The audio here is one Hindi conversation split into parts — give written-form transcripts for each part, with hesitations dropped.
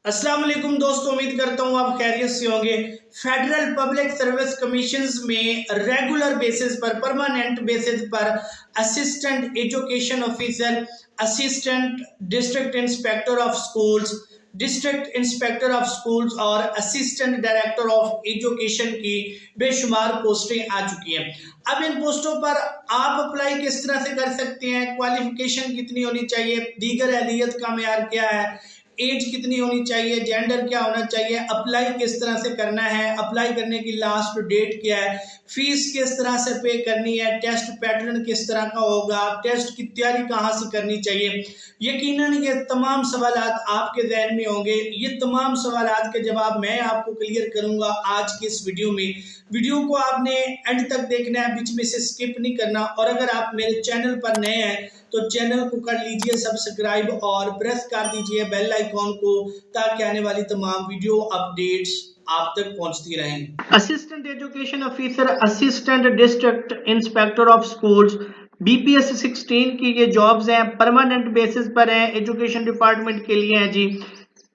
अस्सलाम वालेकुम दोस्तों, उम्मीद करता हूँ आप खैरियत से होंगे। फेडरल पब्लिक सर्विस कमीशंस में रेगुलर बेसिस पर, परमानेंट बेसिस पर assistant education officer, assistant district inspector of schools, district inspector of schools और असिस्टेंट डायरेक्टर ऑफ एजुकेशन की बेशुमार पोस्टें आ चुकी हैं। अब इन पोस्टों पर आप अप्लाई किस तरह से कर सकते हैं, क्वालिफिकेशन कितनी होनी चाहिए, दीगर अहलियत का मेयार क्या है, एज कितनी होनी चाहिए, जेंडर क्या होना चाहिए, अप्लाई किस तरह से करना है, अप्लाई करने की लास्ट डेट क्या है, फीस किस तरह से पे करनी है, टेस्ट पैटर्न किस तरह का होगा, टेस्ट की तैयारी कहाँ से करनी चाहिए। यकीनन ये तमाम सवालात आपके जहन में होंगे। ये तमाम सवालात के जवाब मैं आपको क्लियर करूंगा आज की इस वीडियो में। वीडियो को आपने एंड तक देखना है, बीच में से स्किप नहीं करना। और अगर आप मेरे चैनल पर नए हैं तो चैनल को कर लीजिए सब्सक्राइब और प्रेस कर दीजिए बेल आइकॉन को, ताकि आने वाली तमाम वीडियो अपडेट्स आप तक पहुंचती रहें। Assistant education officer, assistant district inspector of schools, BPS 16 की ये जॉब्स हैं, परमानेंट बेसिस पर हैं, एजुकेशन डिपार्टमेंट के लिए हैं जी।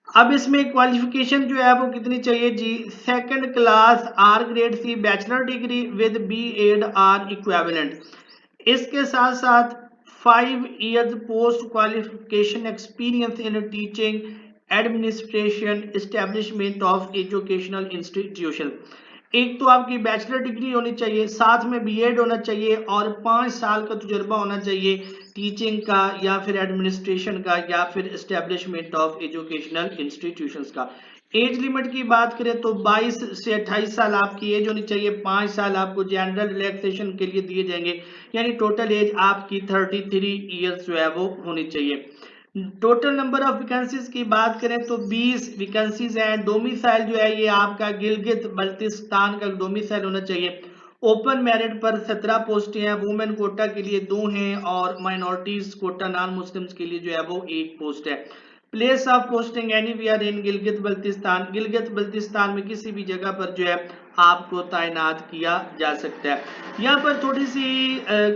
अब इसमें क्वालिफिकेशन जो है वो कितनी चाहिए जी? Second class or grade C bachelor degree with B.Ed or equivalent. इसके साथ साथ 5 years post qualification experience in teaching administration establishment of educational institution. एक तो आपकी बैचलर डिग्री होनी चाहिए, साथ में B.Ed होना चाहिए और 5 साल का तजुर्बा होना चाहिए टीचिंग का या फिर एडमिनिस्ट्रेशन का या फिर एस्टेब्लिशमेंट ऑफ एजुकेशनल इंस्टीट्यूशंस का। एज लिमिट की बात करें तो 22 से 28 साल आपकी एज होनी चाहिए। 5 साल आपको जनरल रिलैक्सेशन के लिए दिए जाएंगे, यानी टोटल एज आपकी 33 ईयर्स जो है वो होनी चाहिए। टोटल नंबर ऑफ वैकेंसीज की बात करें तो 20 वैकेंसीज हैं। डोमिसाइल जो है ये आपका गिलगित बल्तिस्तान का डोमिसाइल होना चाहिए। ओपन मेरिट पर 17 पोस्टें हैं। वुमेन कोटा के लिए 2 हैं और माइनॉरिटीज कोटा नॉन मुस्लिम्स के लिए जो है वो 1 पोस्ट है। Place of posting anywhere in Gilgit Baltistan, Gilgit Baltistan में किसी भी जगह पर जो है आपको तैनात किया जा सकता है। यहाँ पर थोड़ी सी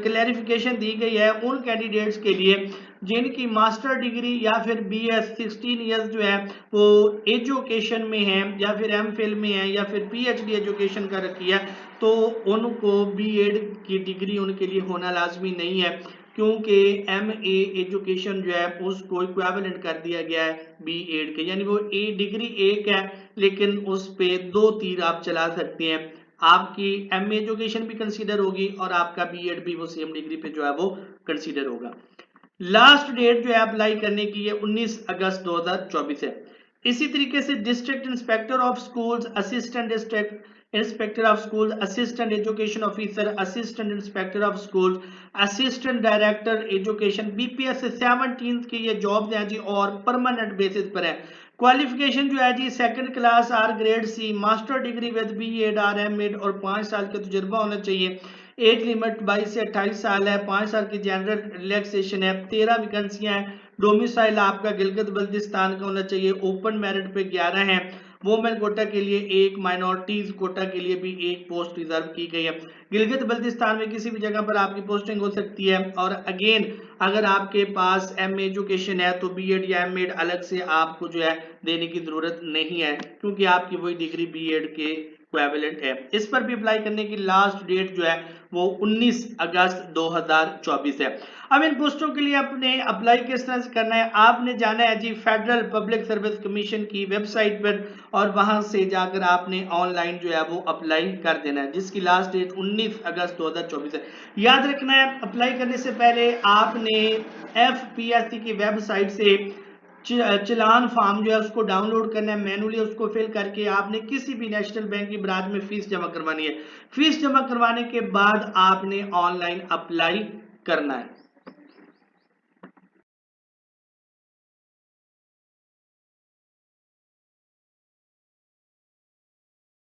क्लैरिफिकेशन दी गई है उन कैंडिडेट्स के लिए जिनकी मास्टर डिग्री या फिर BS 16 ईयर्स जो है वो एजुकेशन में है या फिर MPhil में है या फिर PhD एजुकेशन का रखी है, तो उनको B.Ed की डिग्री उनके लिए होना लाजमी नहीं है, क्योंकि MA एजुकेशन जो है उसको इक्विवेलेंट कर दिया गया है B.Ed के, यानी वो डिग्री एक है लेकिन उस पे 2 तीर आप चला सकते हैं। आपकी MA एजुकेशन भी कंसीडर होगी और आपका B.Ed भी वो सेम डिग्री पे जो है वो कंसीडर होगा। लास्ट डेट जो है अप्लाई करने की ये 19 अगस्त 2024 है। इसी तरीके से district inspector of schools, assistant district inspector of school, assistant education officer, assistant inspector of school, assistant director education, BPS 17 की ये जॉब है जी और परमानेंट बेसिस पर है। क्वालिफिकेशन जो है जी second class or grade C, master degree with B.Ed or M.Ed और 5 साल का तजुर्बा होना चाहिए। एज लिमिट 22 से 28 साल है। 5 साल की जनरल रिलैक्सेशन है। 13 वैकेंसियां हैं। डोमिसाइल आपका गिलगित बल्तिस्तान का होना चाहिए। ओपन मेरिट पे 11 है। वुमेन कोटा के लिए 1, माइनॉरिटीज कोटा के लिए भी 1 पोस्ट रिजर्व की गई है। गिलगित बल्तिस्तान में किसी भी जगह पर आपकी पोस्टिंग हो सकती है। और अगेन अगर आपके पास MA एजुकेशन है तो B.Ed या M.Ed अलग से आपको जो है देने की जरूरत नहीं है, क्योंकि आपकी वही डिग्री B.Ed के इक्विवेलेंट है। इस पर भी अप्लाई करने की लास्ट डेट जो है वो 19 अगस्त 2024 है। अब इन पोस्टों के लिए आपने अप्लाई किस तरह से करना है? आपने जाना है जी फेडरल पब्लिक सर्विस कमीशन की वेबसाइट पर और वहां से जाकर आपने ऑनलाइन जो है वो अप्लाई कर देना है, जिसकी लास्ट डेट 19 अगस्त 2024 है। याद रखना है अप्लाई करने से पहले आपने FPSC की वेबसाइट से चलान फॉर्म जो है उसको डाउनलोड करना है, मैनुअली उसको फिल करके आपने किसी भी नेशनल बैंक की ब्रांच में फीस जमा करवानी है। फीस जमा करवाने के बाद आपने ऑनलाइन अप्लाई करना है।